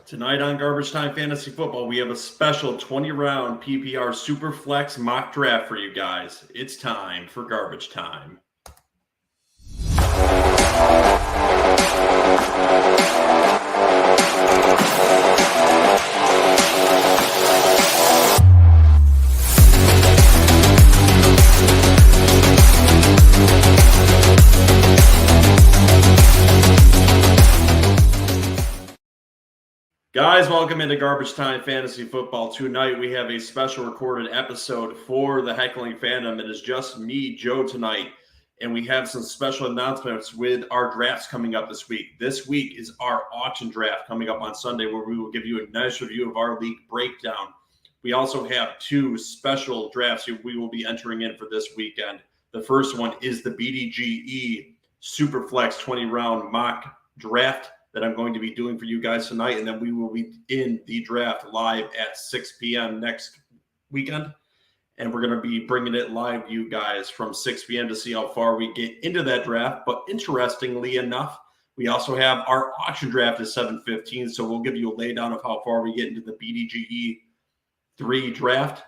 Tonight on Garbage Time Fantasy Football, we have a special 20-round PPR Superflex Mock Draft for you guys. It's time for Garbage Time. Guys, welcome into Garbage Time Fantasy Football. Tonight we have a special recorded episode for the Heckling Fandom. It is just me, Joe, tonight, and we have some special announcements with our drafts coming up this week. This week is our auction draft coming up on Sunday, where we will give you a nice review of our league breakdown. We also have two special drafts we will be entering in for this weekend. The first one is the BDG3 Superflex 20-round mock draft that I'm going to be doing for you guys tonight, and then we will be in the draft live at 6 p.m. next weekend, and we're going to be bringing it live to you guys from 6 p.m. to see how far we get into that draft. But interestingly enough, we also have our auction draft at 7:15, so we'll give you a laydown of how far we get into the BDG3 draft,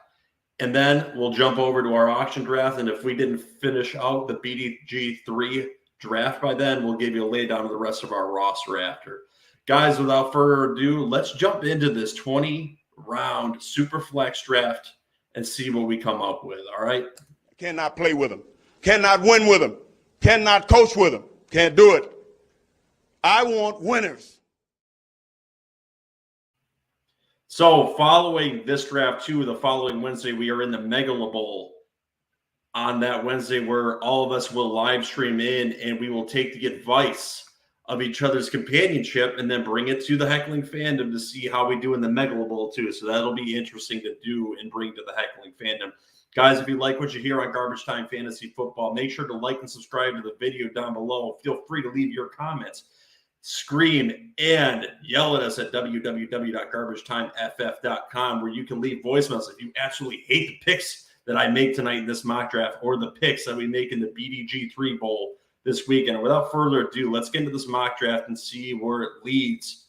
and then we'll jump over to our auction draft, and if we didn't finish out the BDG3 draft by then, we'll give you a laydown of the rest of our roster after. Guys, without further ado, let's jump into this 20-round Superflex draft and see what we come up with, all right? Cannot play with them. Cannot win with them. Cannot coach with them. Can't do it. I want winners. So following this draft too, the following Wednesday, we are in the Megalabowl on that Wednesday, where all of us will live stream in and we will take the advice of each other's companionship and then bring it to the Heckling Fandom to see how we do in the Megalabowl too. So that'll be interesting to do and bring to the Heckling Fandom. Guys, if you like what you hear on Garbage Time Fantasy Football, make sure to like and subscribe to the video down below. Feel free to leave your comments, scream, and yell at us at www.garbagetimeff.com, where you can leave voicemails if you absolutely hate the picks that I make tonight in this mock draft, or the picks that we make in the BDG3 Bowl this weekend. Without further ado, let's get into this mock draft and see where it leads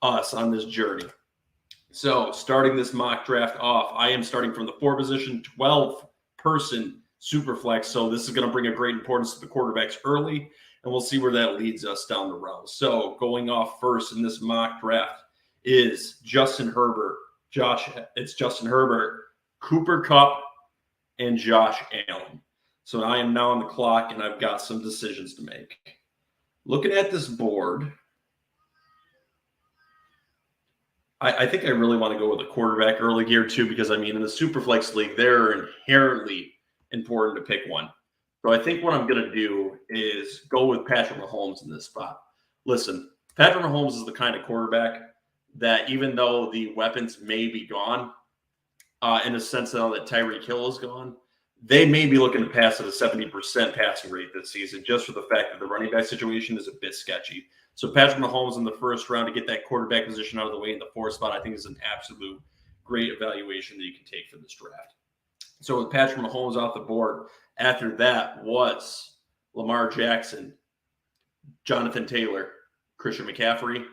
us on this journey. So starting this mock draft off, I am starting from the 4-position, 12-person Superflex. So this is going to bring a great importance to the quarterbacks early, and we'll see where that leads us down the road. So going off first in this mock draft is Justin Herbert, Cooper Kupp, and Josh Allen. So I am now on the clock, and I've got some decisions to make. Looking at this board, I think I really want to go with a quarterback early here too, because I mean, in the Superflex League, they're inherently important to pick one. So I think what I'm going to do is go with Patrick Mahomes in this spot. Listen, Patrick Mahomes is the kind of quarterback that, even though the weapons may be gone, in a sense now that Tyreek Hill is gone, they may be looking to pass at a 70% passing rate this season, just for the fact that the running back situation is a bit sketchy. So Patrick Mahomes in the first round to get that quarterback position out of the way in the 4th spot, I think is an absolute great evaluation that you can take for this draft. So with Patrick Mahomes off the board, after that was Lamar Jackson, Jonathan Taylor, Christian McCaffrey,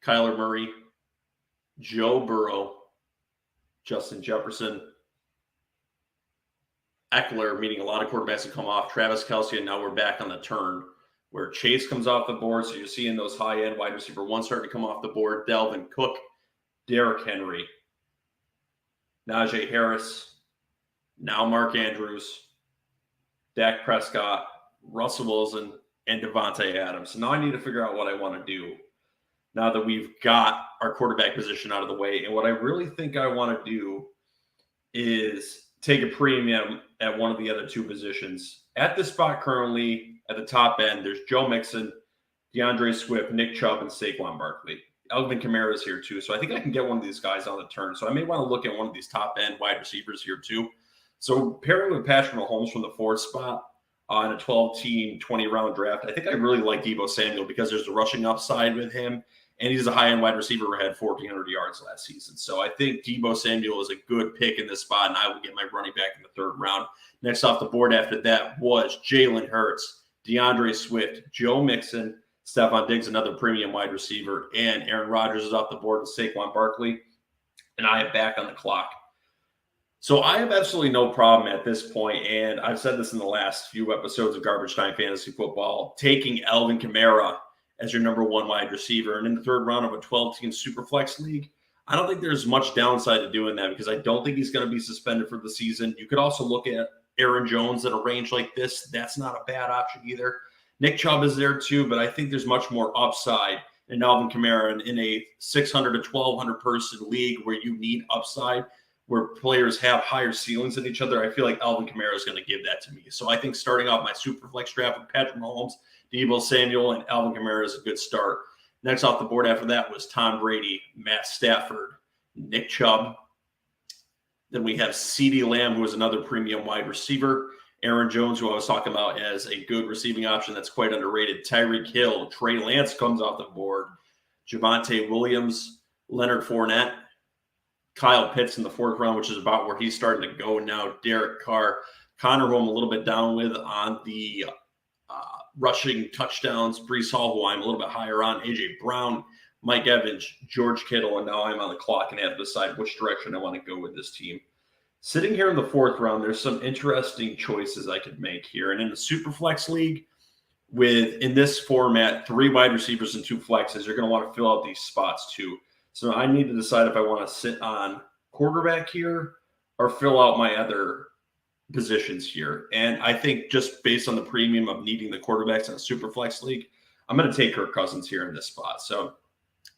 Kyler Murray, Joe Burrow, Justin Jefferson, Eckler, meaning a lot of quarterbacks have come off, Travis Kelce, and now we're back on the turn where Chase comes off the board. So you're seeing those high-end wide receiver ones starting to come off the board. Dalvin Cook, Derrick Henry, Najee Harris, now Mark Andrews, Dak Prescott, Russell Wilson, and Devontae Adams. So now I need to figure out what I want to do now that we've got our quarterback position out of the way. And what I really think I want to do is take a premium at one of the other two positions. At this spot currently, at the top end, there's Joe Mixon, DeAndre Swift, Nick Chubb, and Saquon Barkley. Alvin Kamara is here too. So I think I can get one of these guys on the turn. So I may want to look at one of these top end wide receivers here too. So pairing with Patrick Mahomes from the 4th spot on a 12-team, 20-round draft, I think I really like Deebo Samuel because there's a rushing upside with him. And he's a high-end wide receiver who had 1,400 yards last season. So I think Deebo Samuel is a good pick in this spot, and I will get my running back in the 3rd round. Next off the board after that was Jalen Hurts, DeAndre Swift, Joe Mixon, Stephon Diggs, another premium wide receiver, and Aaron Rodgers is off the board with Saquon Barkley, and I am back on the clock. So I have absolutely no problem at this point, and I've said this in the last few episodes of Garbage Time Fantasy Football, taking Alvin Kamara as your number one wide receiver. And in the third round of a 12-team Superflex league, I don't think there's much downside to doing that because I don't think he's going to be suspended for the season. You could also look at Aaron Jones at a range like this. That's not a bad option either. Nick Chubb is there too, but I think there's much more upside in Alvin Kamara in a 600 to 1,200 person league where you need upside, where players have higher ceilings than each other. I feel like Alvin Kamara is going to give that to me. So I think starting off my Superflex draft with Patrick Mahomes, Deebo Samuel, and Alvin Kamara is a good start. Next off the board after that was Tom Brady, Matt Stafford, Nick Chubb. Then we have CeeDee Lamb, who is another premium wide receiver. Aaron Jones, who I was talking about as a good receiving option that's quite underrated. Tyreek Hill, Trey Lance comes off the board. Javonte Williams, Leonard Fournette, Kyle Pitts in the fourth round, which is about where he's starting to go now. Derek Carr, Connor, who I'm a little bit down with on the rushing touchdowns. Breece Hall, who I'm a little bit higher on. A.J. Brown, Mike Evans, George Kittle, and now I'm on the clock and have to decide which direction I want to go with this team. Sitting here in the fourth round, there's some interesting choices I could make here. And in the Superflex League, in this format, 3 wide receivers and 2 flexes, you're going to want to fill out these spots too. So I need to decide if I want to sit on quarterback here or fill out my other positions here. And I think just based on the premium of needing the quarterbacks in a Superflex League, I'm going to take Kirk Cousins here in this spot. So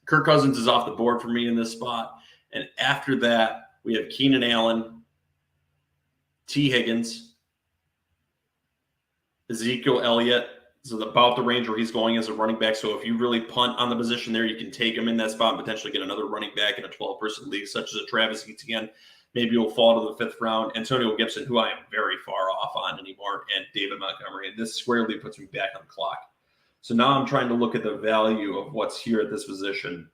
Kirk Cousins is off the board for me in this spot. And after that, we have Keenan Allen, T. Higgins, Ezekiel Elliot. So about the range where he's going as a running back. So if you really punt on the position there, you can take him in that spot and potentially get another running back in a 12-person league, such as a Travis Etienne. Maybe he'll fall to the 5th round. Antonio Gibson, who I am very far off on anymore, and David Montgomery. And this squarely puts me back on the clock. So now I'm trying to look at the value of what's here at this position.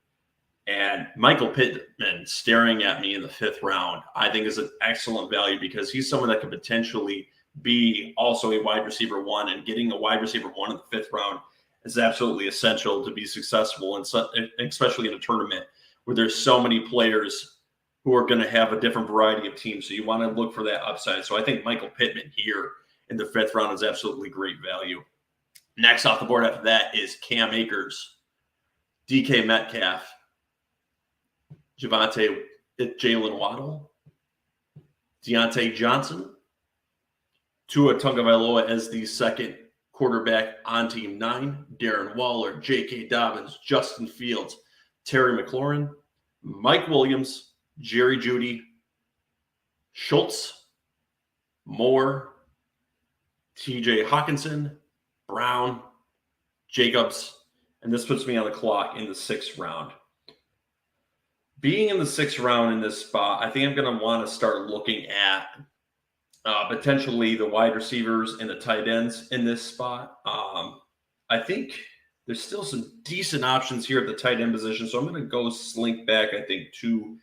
And Michael Pittman staring at me in the 5th round, I think is an excellent value because he's someone that could potentially be also a wide receiver 1, and getting a wide receiver 1 in the 5th round is absolutely essential to be successful, and especially in a tournament where there's so many players who are going to have a different variety of teams. So you want to look for that upside. So I think Michael Pittman here in the 5th round is absolutely great value. Next off the board after that is Cam Akers, DK Metcalf, Jalen Waddle, Deontay Johnson, Tua Tagovailoa as the second quarterback on Team 9, Darren Waller, J.K. Dobbins, Justin Fields, Terry McLaurin, Mike Williams, Jerry Jeudy, Schultz, Moore, T.J. Hawkinson, Brown, Jacobs, and this puts me on the clock in the 6th round. Being in the 6th round in this spot, I think I'm going to want to start looking at potentially the wide receivers and the tight ends in this spot. I think there's still some decent options here at the tight end position, so I'm going to go slink back, I think, to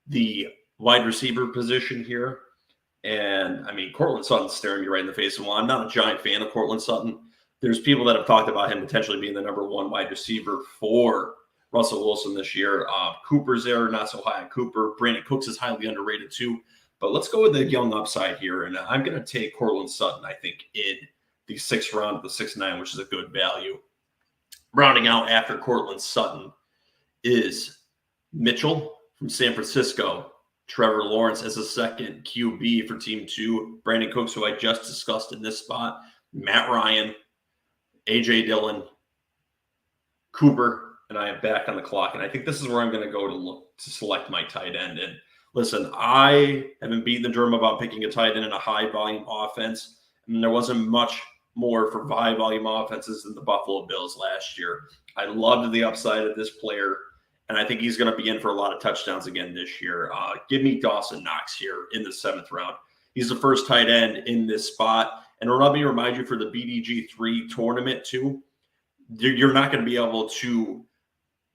the wide receiver position here. And, I mean, Cortland Sutton's staring me right in the face. And while I'm not a giant fan of Cortland Sutton, there's people that have talked about him potentially being the number 1 wide receiver for Russell Wilson this year. Cooper's there, not so high on Cooper. Brandon Cooks is highly underrated too. But let's go with the young upside here. And I'm going to take Cortland Sutton, I think, in the 6th round of the 6'9", which is a good value. Rounding out after Cortland Sutton is Mitchell from San Francisco. Trevor Lawrence as a second QB for Team 2. Brandon Cooks, who I just discussed in this spot. Matt Ryan, A.J. Dillon, Cooper, and I am back on the clock. And I think this is where I'm going to go to select my tight end. And listen, I haven't beaten the drum about picking a tight end in a high-volume offense. And there wasn't much more for high-volume offenses than the Buffalo Bills last year. I loved the upside of this player, and I think he's going to be in for a lot of touchdowns again this year. Give me Dawson Knox here in the 7th round. He's the first tight end in this spot. And let me remind you for the BDG3 tournament, too, you're not going to be able to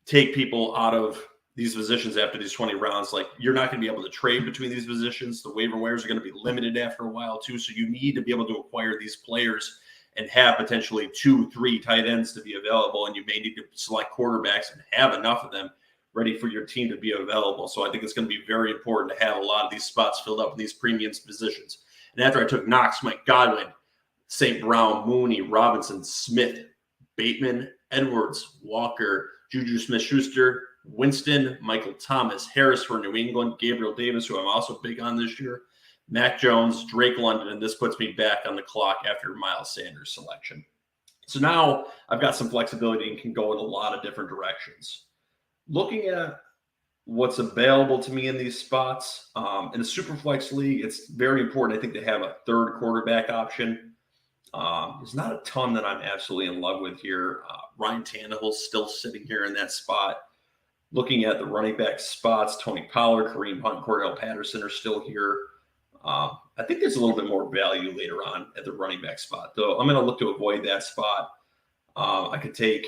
take people out of these positions after these 20 rounds. Like, you're not going to be able to trade between these positions. The waiver wires are going to be limited after a while too. So you need to be able to acquire these players and have potentially 2-3 tight ends to be available, and you may need to select quarterbacks and have enough of them ready for your team to be available. So I think it's going to be very important to have a lot of these spots filled up in these premium positions. And after I took Knox, Mike Godwin, St. Brown, Mooney, Robinson, Smith, Bateman, Edwards, Walker, Juju Smith-Schuster, Winston, Michael Thomas, Harris for New England, Gabriel Davis, who I'm also big on this year, Mac Jones, Drake London, and this puts me back on the clock after Miles Sanders' selection. So now I've got some flexibility and can go in a lot of different directions. Looking at what's available to me in these spots, in the Superflex League, it's very important, I think, to have a third quarterback option. There's not a ton that I'm absolutely in love with here. Ryan Tannehill's still sitting here in that spot. Looking at the running back spots, Tony Pollard, Kareem Hunt, Cordell Patterson are still here. I think there's a little bit more value later on at the running back spot, though I'm going to look to avoid that spot. I could take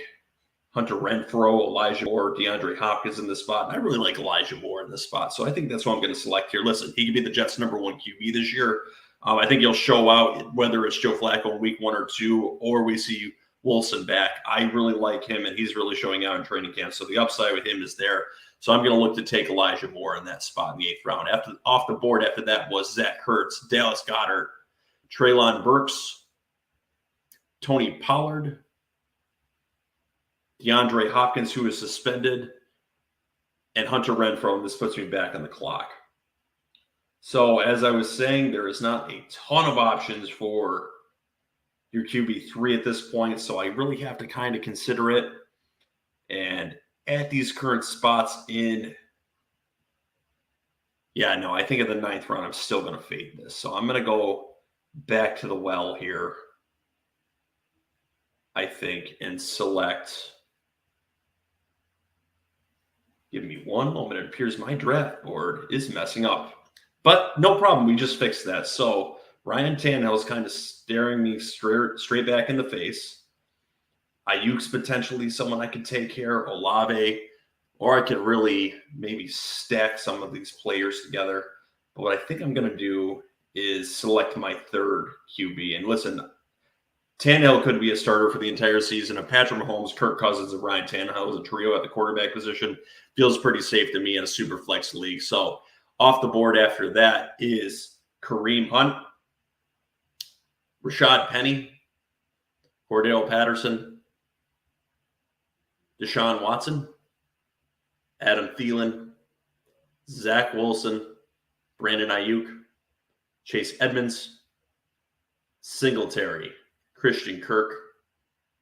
Hunter Renfrow, Elijah Moore, DeAndre Hopkins in this spot. And I really like Elijah Moore in this spot, so I think that's what I'm going to select here. Listen, he could be the Jets' #1 QB this year. I think he'll show out whether it's Joe Flacco in week 1 or 2, or we see Wilson back. I really like him, and he's really showing out in training camp. So the upside with him is there. So I'm going to look to take Elijah Moore in that spot in the 8th round. Off the board after that was Zach Ertz, Dallas Goedert, Treylon Burks, Tony Pollard, DeAndre Hopkins, who is suspended, and Hunter Renfrow. And this puts me back on the clock. So as I was saying, there is not a ton of options for your QB3 at this point. So I really have to kind of consider it. And at these current spots I think in the 9th round, I'm still going to fade this. So I'm going to go back to the well here, I think, and select. Give me one moment. It appears my draft board is messing up. But no problem. We just fixed that. So Ryan Tannehill is kind of staring me straight back in the face. Ayuk's potentially someone I could take here. Olave. Or I could really maybe stack some of these players together. But what I think I'm going to do is select my 3rd QB. And listen, Tannehill could be a starter for the entire season. If Patrick Mahomes, Kirk Cousins, and Ryan Tannehill is a trio at the quarterback position, feels pretty safe to me in a Superflex league. So off the board after that is Kareem Hunt, Rashad Penny, Cordell Patterson, Deshaun Watson, Adam Thielen, Zach Wilson, Brandon Ayuk, Chase Edmonds, Singletary, Christian Kirk,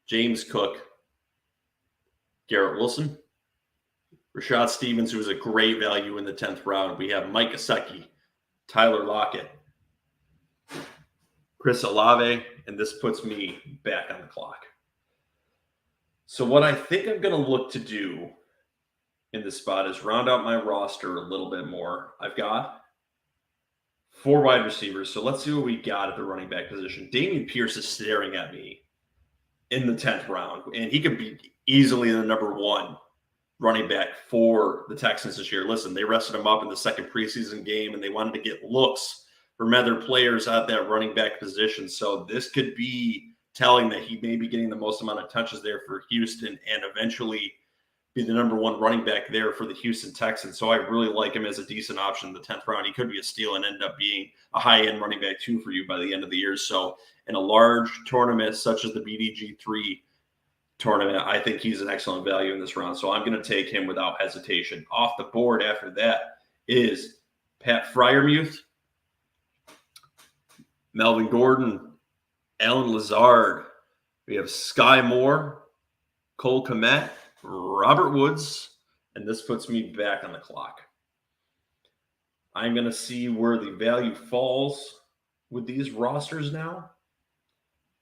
James Cook, Garrett Wilson, Rashad Stevens, who is a great value in the 10th round. We have Mike Gesicki, Tyler Lockett, Chris Olave, and this puts me back on the clock. So what I think I'm going to look to do in this spot is round out my roster a little bit more. I've got 4 wide receivers, so let's see what we got at the running back position. Dameon Pierce is staring at me in the 10th round, and he could be easily the #1 running back for the Texans this year. Listen, they rested him up in the 2nd preseason game, and they wanted to get looks from other players at that running back position. So this could be telling that he may be getting the most amount of touches there for Houston and eventually be the #1 running back there for the Houston Texans. So I really like him as a decent option in the 10th round. He could be a steal and end up being a high-end running back too for you by the end of the year. So in a large tournament such as the BDG3 Tournament, I think he's an excellent value in this round. So I'm going to take him without hesitation. Off the board after that is Pat Freiermuth, Melvin Gordon, Alan Lazard. We have Sky Moore, Cole Kmet, Robert Woods, and this puts me back on the clock. I'm going to see where the value falls with these rosters now.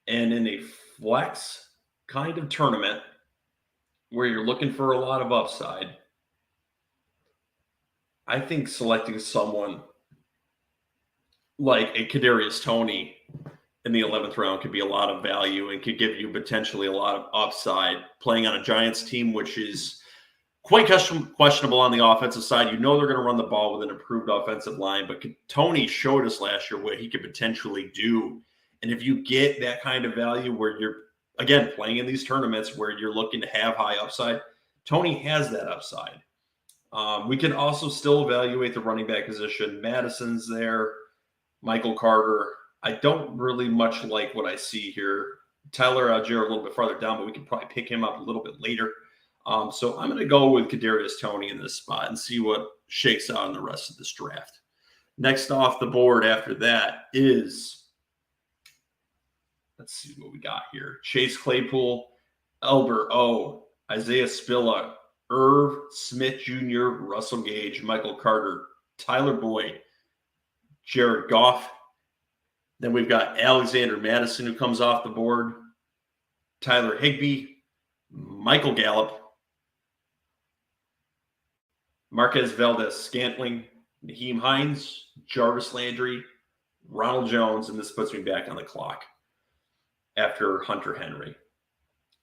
And in a flex kind of tournament where you're looking for a lot of upside, I think selecting someone like a Kadarius Toney in the 11th round could be a lot of value and could give you potentially a lot of upside playing on a Giants team, which is quite questionable on the offensive side. You know they're going to run the ball with an improved offensive line, but Toney showed us last year what he could potentially do And if you get that kind of value where you're, again, playing in these tournaments where you're looking to have high upside, Tony has that upside. We can also still evaluate the running back position. Madison's there, Michael Carter. I don't really much like what I see here. Tyler Algier a little bit farther down, but we can probably pick him up a little bit later. So I'm going to go with Kadarius Toney in this spot and see what shakes out in the rest of this draft. Next off the board after that is, let's see what we got here. Chase Claypool, Elber O, Isaiah Spilla, Irv Smith Jr., Russell Gage, Michael Carter, Tyler Boyd, Jared Goff. Then we've got Alexander Madison who comes off the board, Tyler Higbee, Michael Gallup, Marquez Valdez-Scantling, Naheem Hines, Jarvis Landry, Ronald Jones, and this puts me back on the clock after Hunter Henry.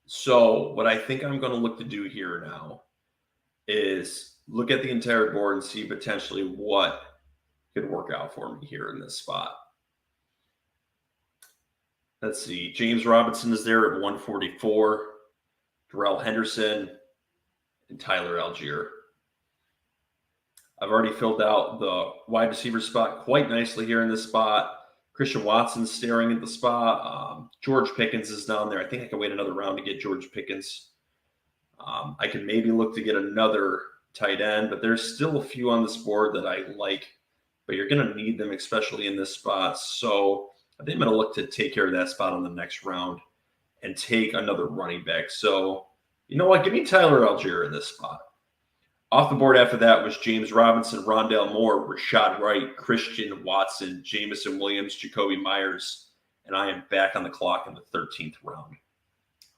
So what I think I'm going to look to do here now is look at the entire board and see potentially what could work out for me here in this spot. Let's see. James Robinson is there at 144. Darrell Henderson and Tyler Algier. I've already filled out the wide receiver spot quite nicely here in this spot. Christian Watson's staring at the spot. George Pickens is down there. I think I can wait another round to get George Pickens. I can maybe look to get another tight end, but there's still a few on this board that I like, but you're going to need them, especially in this spot. So I think I'm going to look to take care of that spot on the next round and take another running back. So, you know what? Give me Tyler Algier in this spot. Off the board after that was James Robinson, Rondale Moore, Rashad Wright, Christian Watson, Jamison Williams, Jacoby Myers, and I am back on the clock in the 13th round.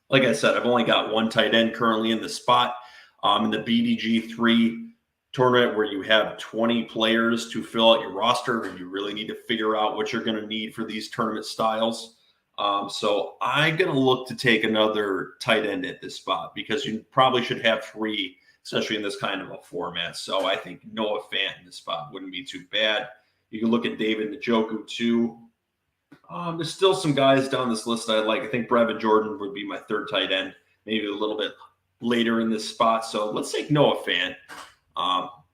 Like I said, I've only got one tight end currently in the spot. In the BDG3 tournament where you have 20 players to fill out your roster and you really need to figure out what you're going to need for these tournament styles. So I'm going to look to take another tight end at this spot because you probably should have three, especially in this kind of a format. So I think Noah Fant in this spot wouldn't be too bad. You can look at David Njoku too. There's still some guys down this list I like. I think Brevin Jordan would be my third tight end, maybe a little bit later in this spot. So let's take Noah Fant.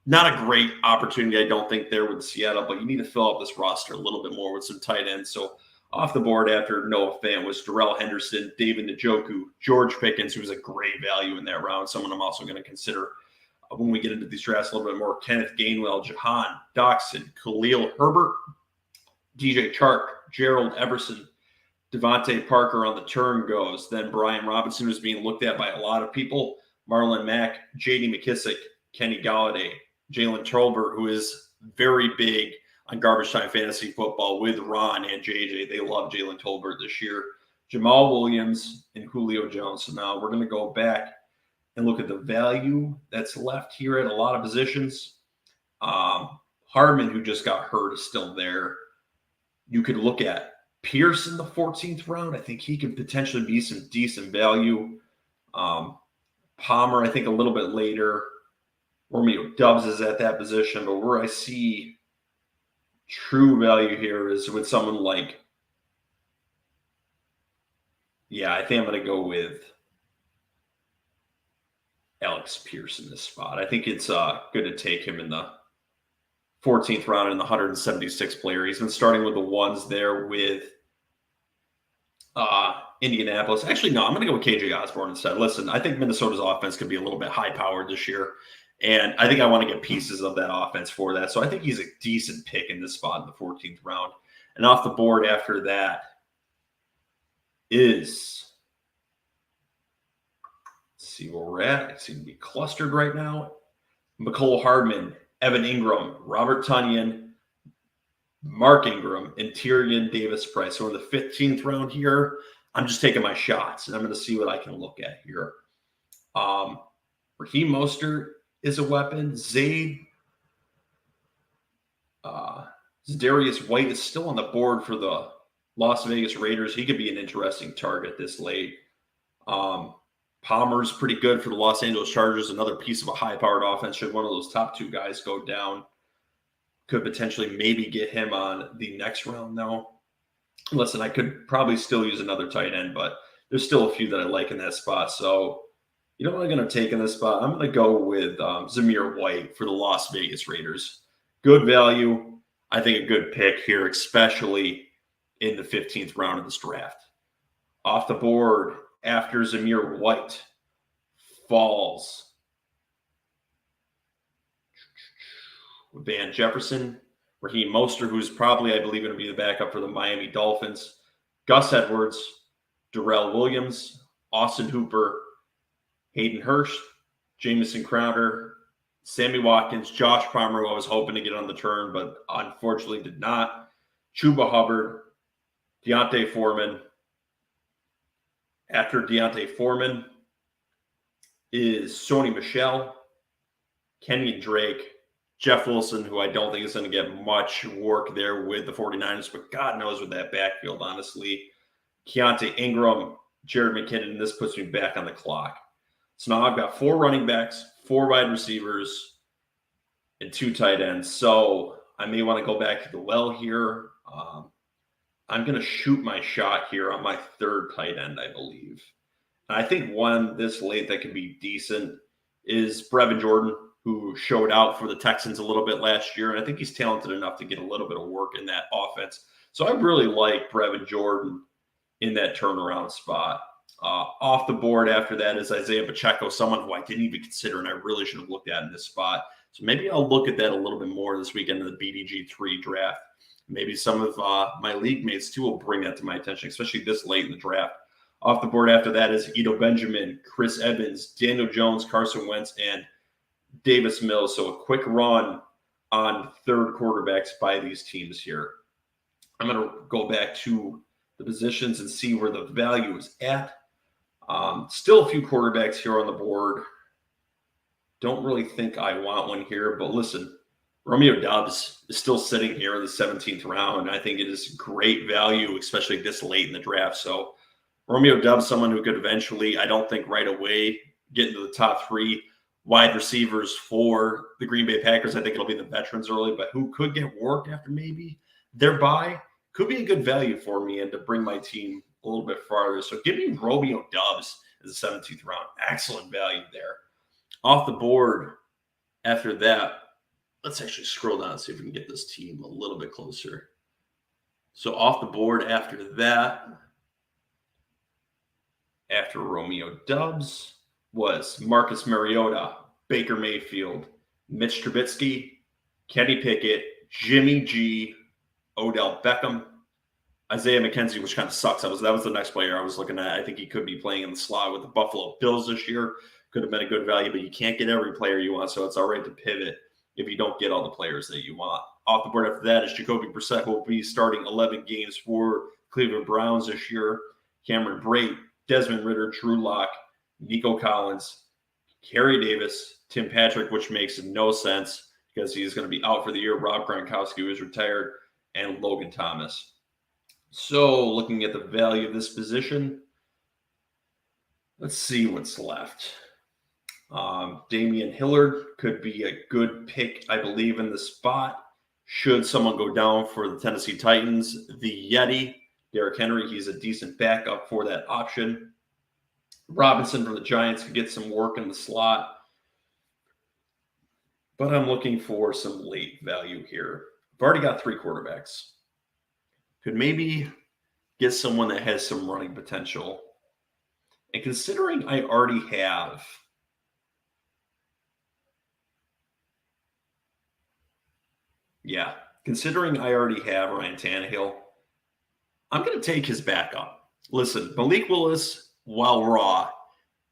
Not a great opportunity, I don't think, there with Seattle, but you need to fill up this roster a little bit more with some tight ends. So off the board after Noah Fant was Darrell Henderson, David Njoku, George Pickens, who was a great value in that round. Someone I'm also going to consider when we get into these drafts a little bit more. Kenneth Gainwell, Jahan Doxson, Khalil Herbert, DJ Chark, Gerald Everson, Devontae Parker on the turn goes. Then Brian Robinson was being looked at by a lot of people. Marlon Mack, J.D. McKissick, Kenny Galladay, Jalen Tolbert, who is very big on Garbage Time Fantasy Football with Ron and JJ. They love Jalen Tolbert this year. Jamal Williams and Julio Jones. So now we're going to go back and look at the value that's left here at a lot of positions. Hardman, who just got hurt, is still there. You could look at Pierce in the 14th round. I think he could potentially be some decent value. Palmer, I think, a little bit later. Romeo Doubs is at that position, but where I see true value here is with someone like, I think I'm going to go with Alex Pierce in this spot. I think it's good to take him in the 14th round in the 176 player. He's been starting with the ones there with Indianapolis. Actually, no, I'm going to go with KJ Osborne instead. Listen, I think Minnesota's offense could be a little bit high-powered this year, and I think I want to get pieces of that offense for that. So I think he's a decent pick in this spot in the 14th round. And off the board after that is, let's see where we're at. It seems to be clustered right now. McCole Hardman, Evan Ingram, Robert Tonyan, Mark Ingram, and Tyrion Davis-Price. So in the 15th round here, I'm just taking my shots, and I'm going to see what I can look at here. Raheem Mostert is a weapon. Zadarius White is still on the board for the Las Vegas Raiders. He could be an interesting target this late. Palmer's pretty good for the Los Angeles Chargers, another piece of a high-powered offense. Should one of those top two guys go down, could potentially maybe get him on the next round, though. Listen, I could probably still use another tight end, but there's still a few that I like in that spot. So, you know what I'm going to take in this spot? I'm going to go with Zamir White for the Las Vegas Raiders. Good value. I think a good pick here, especially in the 15th round of this draft. Off the board after Zamir White falls Van Jefferson, Raheem Mostert, who's probably, I believe, going to be the backup for the Miami Dolphins, Gus Edwards, Darrell Williams, Austin Hooper, Hayden Hurst, Jamison Crowder, Sammy Watkins, Josh Palmer, who I was hoping to get on the turn, but unfortunately did not, Chuba Hubbard, Deontay Foreman. After Deontay Foreman is Sony Michel, Kenyon Drake, Jeff Wilson, who I don't think is going to get much work there with the 49ers, but God knows with that backfield, honestly. Keontae Ingram, Jared McKinnon, this puts me back on the clock. So now I've got 4 running backs, 4 wide receivers, and 2 tight ends. So I may want to go back to the well here. I'm going to shoot my shot here on my 3rd tight end, I believe. And I think one this late that could be decent is Brevin Jordan, who showed out for the Texans a little bit last year. And I think he's talented enough to get a little bit of work in that offense. So I really like Brevin Jordan in that turnaround spot. Off the board after that is Isaiah Pacheco, someone who I didn't even consider and I really should have looked at in this spot. So maybe I'll look at that a little bit more this weekend in the BDG3 draft. Maybe some of my league mates, too, will bring that to my attention, especially this late in the draft. Off the board after that is Ito Benjamin, Chris Evans, Daniel Jones, Carson Wentz, and Davis Mills. So a quick run on 3rd quarterbacks by these teams here. I'm going to go back to the positions and see where the value is at. Still a few quarterbacks here on the board. Don't really think I want one here, but listen, Romeo Doubs is still sitting here in the 17th round. I think it is great value, especially this late in the draft. So Romeo Doubs, someone who could eventually, I don't think right away, get into the top 3 wide receivers for the Green Bay Packers. I think it'll be the veterans early, but who could get work after maybe their bye could be a good value for me and to bring my team a little bit farther. So give me Romeo Doubs as the 17th round. Excellent value there. Off the board after that, let's actually scroll down and see if we can get this team a little bit closer. So off the board after that, after Romeo Doubs, was Marcus Mariota, Baker Mayfield, Mitch Trubisky, Kenny Pickett, Jimmy G, Odell Beckham, Isaiah McKenzie, which kind of sucks. That was the next player I was looking at. I think he could be playing in the slot with the Buffalo Bills this year. Could have been a good value, but you can't get every player you want, so it's all right to pivot if you don't get all the players that you want. Off the board after that is Jacoby Brissett, who will be starting 11 games for Cleveland Browns this year. Cameron Brate, Desmond Ridder, Drew Lock, Nico Collins, Kerry Davis, Tim Patrick, which makes no sense because he's going to be out for the year. Rob Gronkowski, who is retired, and Logan Thomas. So looking at the value of this position, let's see what's left. Damian Hillard could be a good pick, I believe, in the spot. Should someone go down for the Tennessee Titans, the Yeti, Derrick Henry, he's a decent backup for that option. Robinson from the Giants could get some work in the slot. But I'm looking for some late value here. I've already got 3 quarterbacks. Could maybe get someone that has some running potential. And considering I already have Ryan Tannehill, I'm going to take his backup. Listen, Malik Willis, while raw,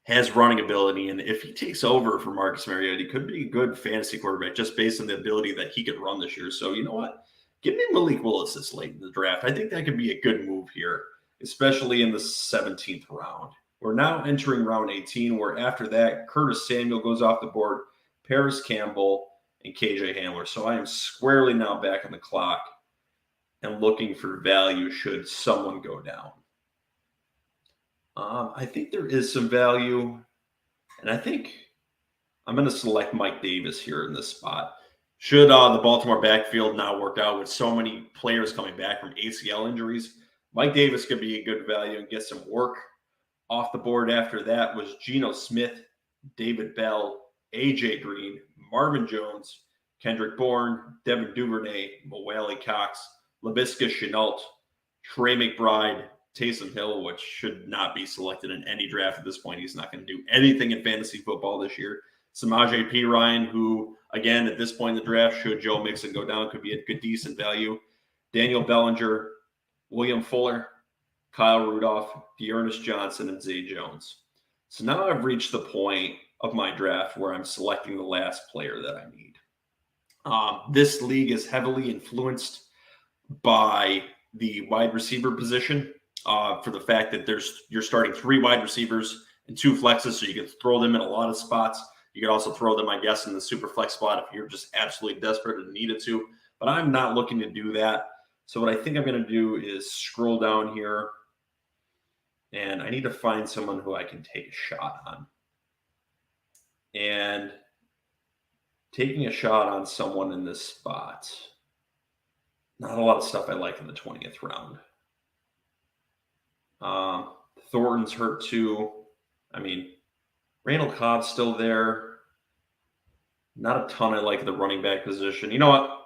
has running ability, and if he takes over for Marcus Mariota, he could be a good fantasy quarterback just based on the ability that he could run this year. So you know what? Give me Malik Willis this late in the draft. I think that could be a good move here, especially in the 17th round. We're now entering round 18, where after that, Curtis Samuel goes off the board, Paris Campbell, and KJ Hamler. So I am squarely now back on the clock and looking for value should someone go down. I think there is some value, and I think I'm going to select Mike Davis here in this spot. Should the Baltimore backfield now work out with so many players coming back from ACL injuries, Mike Davis could be a good value and get some work. Off the board after that was Geno Smith, David Bell, AJ Green, Marvin Jones, Kendrick Bourne, Devin Duvernay, Moali Cox, Laviska Shenault, Trey McBride, Taysom Hill, which should not be selected in any draft at this point. He's not going to do anything in fantasy football this year. Samaje Perine, who, again, at this point in the draft, should Joe Mixon go down, could be a good, decent value. Daniel Bellinger, William Fuller, Kyle Rudolph, Dearness Johnson, and Zay Jones. So now I've reached the point of my draft where I'm selecting the last player that I need. This league is heavily influenced by the wide receiver position for the fact that you're starting 3 wide receivers and 2 flexes, so you can throw them in a lot of spots. You can also throw them, I guess, in the super flex spot if you're just absolutely desperate and needed to. But I'm not looking to do that. So what I think I'm going to do is scroll down here, and I need to find someone who I can take a shot on. And taking a shot on someone in this spot, not a lot of stuff I like in the 20th round. Thornton's hurt too. I mean, Randall Cobb's still there. Not a ton I like at the running back position. You know what?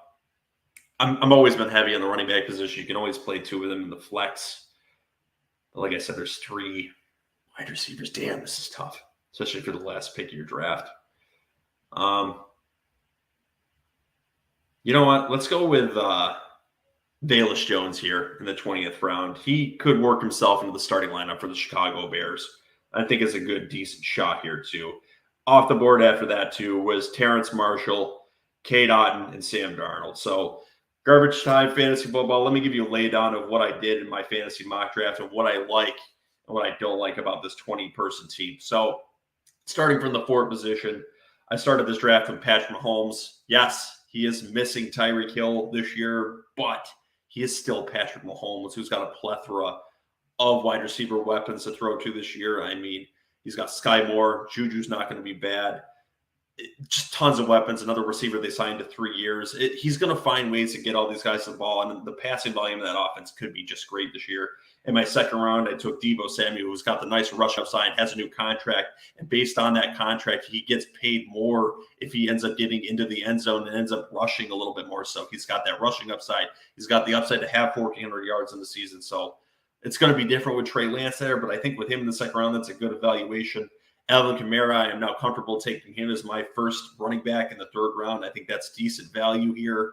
I'm always been heavy on the running back position. You can always play 2 of them in the flex. But like I said, there's 3 wide receivers. Damn, this is tough, especially for the last pick of your draft. You know what? Let's go with Velus Jones here in the 20th round. He could work himself into the starting lineup for the Chicago Bears. I think it's a good, decent shot here, too. Off the board after that, too, was Terrence Marshall, Cade Otton, and Sam Darnold. So, garbage time fantasy football. Let me give you a laydown of what I did in my fantasy mock draft and what I like and what I don't like about this 20-person team. So, starting from the 4th position, I started this draft with Patrick Mahomes. Yes, he is missing Tyreek Hill this year, but he is still Patrick Mahomes, who's got a plethora of wide receiver weapons to throw to this year. I mean, he's got Sky Moore. Juju's not going to be bad. Just tons of weapons. Another receiver they signed to 3 years. He's going to find ways to get all these guys the ball, and the passing volume of that offense could be just great this year. In my 2nd round, I took Deebo Samuel, who's got the nice rush upside, has a new contract, and based on that contract, he gets paid more if he ends up getting into the end zone and ends up rushing a little bit more. So he's got that rushing upside. He's got the upside to have 1,400 yards in the season. So it's going to be different with Trey Lance there, but I think with him in the 2nd round, that's a good evaluation. Alvin Kamara, I am now comfortable taking him as my first running back in the 3rd round. I think that's decent value here.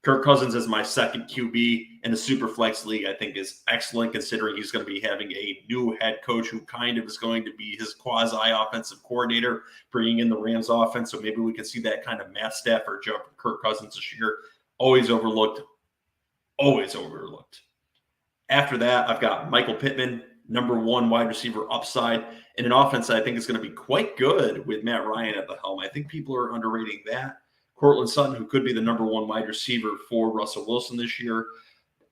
Kirk Cousins as my 2nd QB in the Superflex League, I think is excellent considering he's going to be having a new head coach who kind of is going to be his quasi-offensive coordinator, bringing in the Rams offense. So maybe we can see that kind of Matt Stafford jump from Kirk Cousins this year. Always overlooked. Always overlooked. After that, I've got Michael Pittman, number 1 wide receiver upside, and an offense that I think is going to be quite good with Matt Ryan at the helm. I think people are underrating that. Cortland Sutton, who could be the number 1 wide receiver for Russell Wilson this year.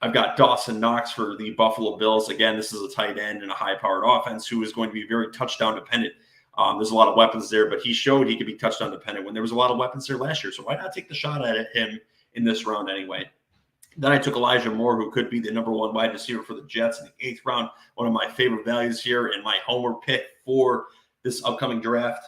I've got Dawson Knox for the Buffalo Bills. Again, this is a tight end and a high-powered offense who is going to be very touchdown dependent. There's a lot of weapons there, but he showed he could be touchdown dependent when there was a lot of weapons there last year. So why not take the shot at him in this round anyway? Then I took Elijah Moore, who could be the number 1 wide receiver for the Jets in the 8th round. One of my favorite values here and my homer pick for this upcoming draft.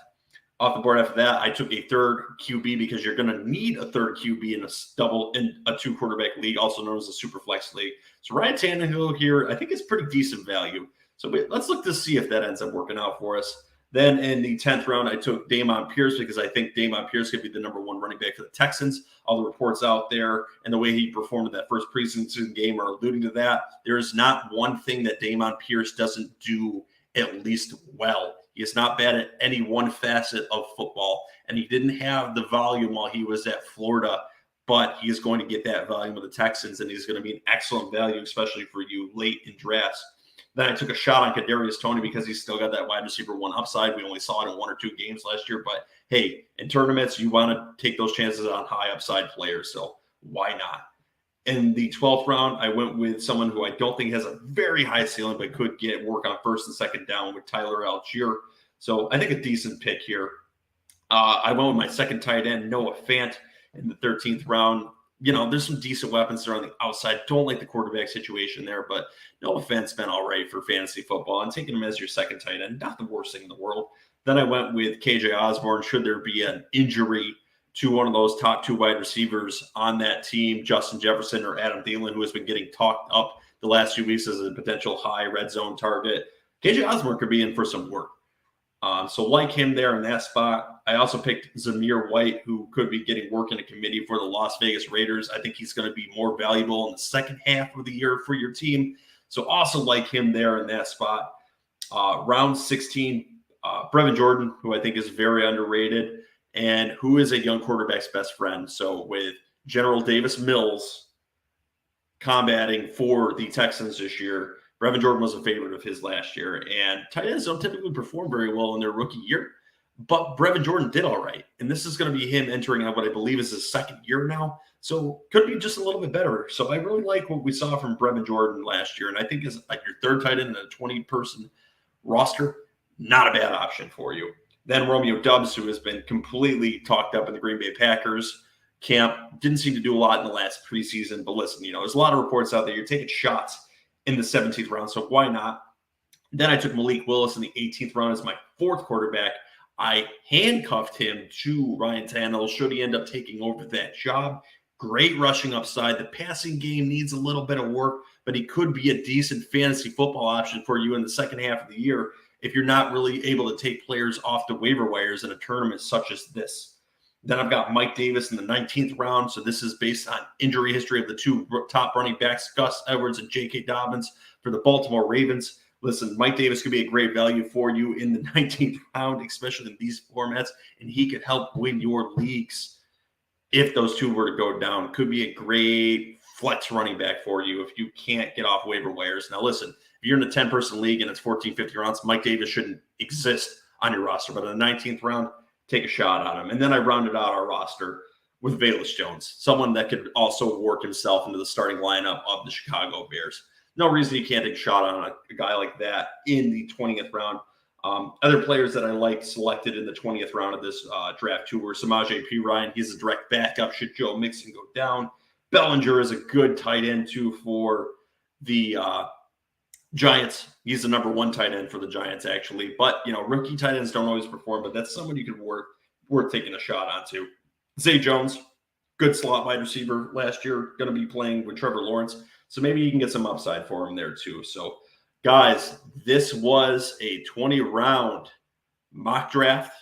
Off the board after that, I took a 3rd QB because you're going to need a 3rd QB in a 2-quarterback league, also known as the Superflex League. So Ryan Tannehill here, I think it's pretty decent value. So let's look to see if that ends up working out for us. Then in the 10th round, I took Dameon Pierce because I think Dameon Pierce could be the number 1 running back for the Texans. All the reports out there and the way he performed in that first preseason game are alluding to that. There is not one thing that Dameon Pierce doesn't do at least well. He is not bad at any one facet of football, and he didn't have the volume while he was at Florida, but he is going to get that volume with the Texans, and he's going to be an excellent value, especially for you late in drafts. Then I took a shot on Kadarius Toney because he's still got that wide receiver 1 upside. We only saw it in 1 or 2 games last year, but hey, in tournaments, you want to take those chances on high upside players, so why not? In the 12th round, I went with someone who I don't think has a very high ceiling, but could get work on 1st and 2nd down with Tyler Algier. So I think a decent pick here. I went with my 2nd tight end, Noah Fant, in the 13th round. there's some decent weapons there on the outside. Don't like the quarterback situation there, but no offense, been all right for fantasy football. And taking him as your second tight end, not the worst thing in the world. Then I went with KJ Osborne. Should there be an injury to one of those top 2 wide receivers on that team, Justin Jefferson or Adam Thielen, who has been getting talked up the last few weeks as a potential high red zone target, KJ Osborne could be in for some work. So like him there in that spot. I also picked Zamir White, who could be getting work in a committee for the Las Vegas Raiders. I think he's going to be more valuable in the second half of the year for your team. So also like him there in that spot. Round 16, Brevin Jordan, who I think is very underrated and who is a young quarterback's best friend. So with General Davis Mills combating for the Texans this year, Brevin Jordan was a favorite of his last year, and tight ends don't typically perform very well in their rookie year, but Brevin Jordan did all right, and this is going to be him entering what I believe is his second year now, so could be just a little bit better. So I really like what we saw from Brevin Jordan last year, and I think as like your third tight end in a 20-person roster, not a bad option for you. Then Romeo Doubs, who has been completely talked up in the Green Bay Packers camp, didn't seem to do a lot in the last preseason, but listen, there's a lot of reports out there. You're taking shots in the 17th round, so why not? Then I took Malik Willis in the 18th round as my 4th quarterback. I handcuffed him to Ryan Tannehill should he end up taking over that job. Great rushing upside. The passing game needs a little bit of work, but he could be a decent fantasy football option for you in the second half of the year if you're not really able to take players off the waiver wires in a tournament such as this. Then I've got Mike Davis in the 19th round. So this is based on injury history of the 2 top running backs, Gus Edwards and J.K. Dobbins for the Baltimore Ravens. Listen, Mike Davis could be a great value for you in the 19th round, especially in these formats, and he could help win your leagues if those 2 were to go down. Could be a great flex running back for you if you can't get off waiver wires. Now, listen, if you're in a 10-person league and it's 14, 50 rounds, Mike Davis shouldn't exist on your roster. But in the 19th round, take a shot on him. And then I rounded out our roster with Velus Jones, someone that could also work himself into the starting lineup of the Chicago Bears. No reason you can't take a shot on a guy like that in the 20th round. Other players that I liked selected in the 20th round of this draft too were Samaje Perine. He's a direct backup should Joe Mixon go down. Bellinger is a good tight end too for the Giants. He's the number 1 tight end for the Giants, actually. But, rookie tight ends don't always perform, but that's someone you could worth taking a shot onto. Zay Jones, good slot wide receiver last year, going to be playing with Trevor Lawrence. So maybe you can get some upside for him there too. So, guys, this was a 20-round mock draft,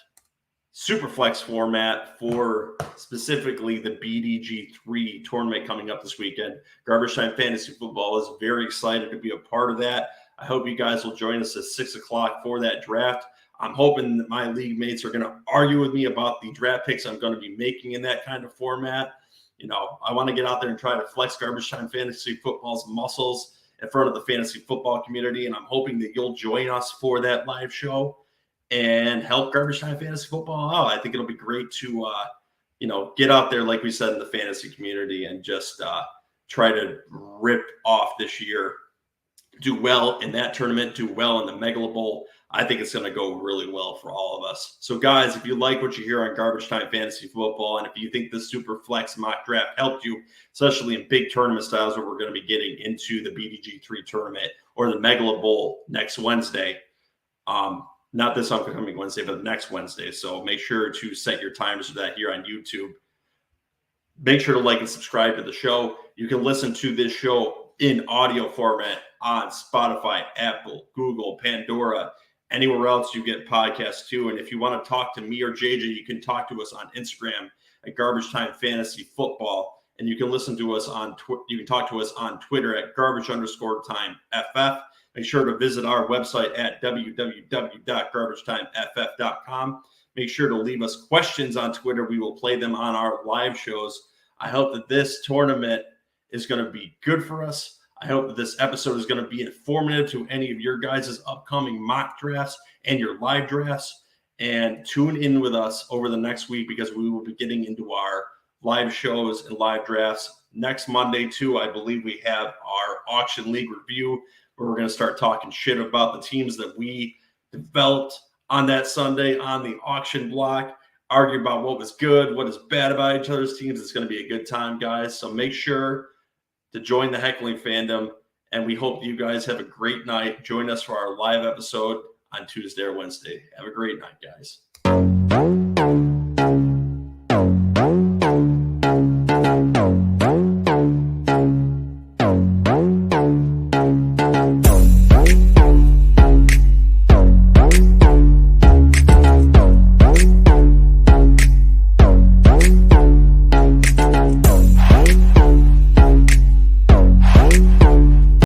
Superflex format for specifically the BDG3 tournament coming up this weekend. Garbage Time Fantasy Football is very excited to be a part of that. I hope you guys will join us at 6 o'clock for that draft. I'm hoping that my league mates are going to argue with me about the draft picks I'm going to be making in that kind of format. I want to get out there and try to flex Garbage Time Fantasy Football's muscles in front of the fantasy football community, and I'm hoping that you'll join us for that live show and help Garbage Time Fantasy Football out. I think it'll be great to, get out there, like we said, in the fantasy community and just try to rip off this year, do well in that tournament, do well in the Megalabowl. I think it's going to go really well for all of us. So, guys, if you like what you hear on Garbage Time Fantasy Football, and if you think the Superflex Mock Draft helped you, especially in big tournament styles where we're going to be getting into the BDG3 Tournament or the Megalabowl next Wednesday, not this upcoming Wednesday, but next Wednesday. So make sure to set your timers for that here on YouTube. Make sure to like and subscribe to the show. You can listen to this show in audio format on Spotify, Apple, Google, Pandora, anywhere else you get podcasts too. And if you want to talk to me or JJ, you can talk to us on Instagram at Garbage Time Fantasy Football. And you can listen to us on you can talk to us on Twitter at garbage_time FF. Make sure to visit our website at www.garbagetimeff.com. Make sure to leave us questions on Twitter. We will play them on our live shows. I hope that this tournament is going to be good for us. I hope that this episode is going to be informative to any of your guys' upcoming mock drafts and your live drafts. And tune in with us over the next week because we will be getting into our live shows and live drafts. Next Monday, too, I believe we have our auction league review where we're going to start talking shit about the teams that we developed on that Sunday on the auction block. argue about what was good, what is bad about each other's teams. It's going to be a good time, guys. So make sure to join the Heckling Fandom, and we hope you guys have a great night. Join us for our live episode on Tuesday or Wednesday. Have a great night, guys.